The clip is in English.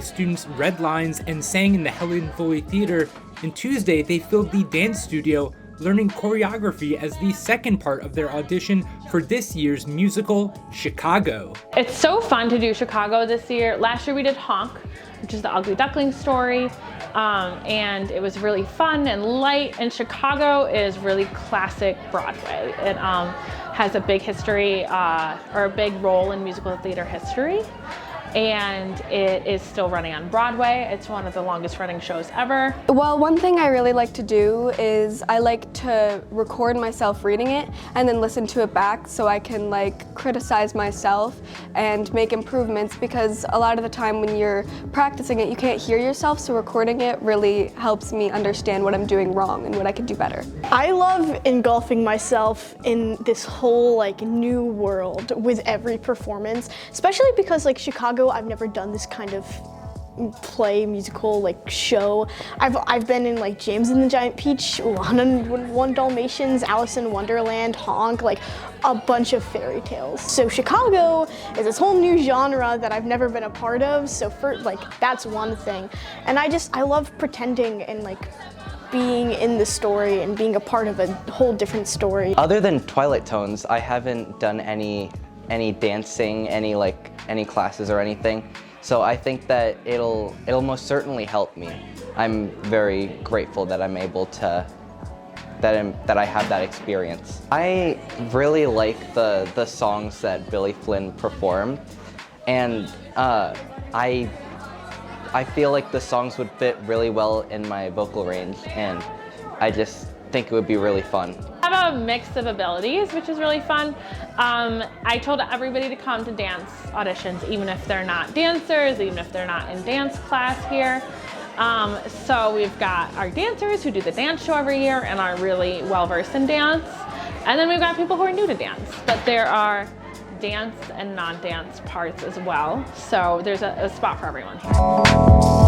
students read lines and sang in the Helen Foley Theater, and Tuesday they filled the dance studio learning choreography as the second part of their audition for this year's musical, Chicago. It's so fun to do Chicago this year. Last year we did Honk, which is the Ugly Duckling story, and it was really fun and light, and Chicago is really classic Broadway. It has a big history, or a big role in musical theater history, and it is still running on Broadway. It's one of the longest running shows ever. Well, one thing I really like to do is I like to record myself reading it and then listen to it back so I can criticize myself and make improvements, because a lot of the time when you're practicing it you can't hear yourself, so recording it really helps me understand what I'm doing wrong and what I could do better. I love engulfing myself in this whole new world with every performance, especially because Chicago, I've never done this kind of play, musical, show. I've been in James and the Giant Peach, 101 Dalmatians, Alice in Wonderland, Honk, a bunch of fairy tales. So Chicago is this whole new genre that I've never been a part of, so that's one thing. And I love pretending and being in the story and being a part of a whole different story. Other than Twilight Tones, I haven't done any dancing, any classes or anything. So I think that it'll most certainly help me. I'm very grateful that I'm able to, that I have that experience. I really like the songs that Billy Flynn performed, and I feel like the songs would fit really well in my vocal range, and I just think it would be really fun. I have a mix of abilities, which is really fun. I told everybody to come to dance auditions, even if they're not dancers, even if they're not in dance class here. So we've got our dancers who do the dance show every year and are really well-versed in dance. And then we've got people who are new to dance, but there are dance and non-dance parts as well. So there's a spot for everyone here.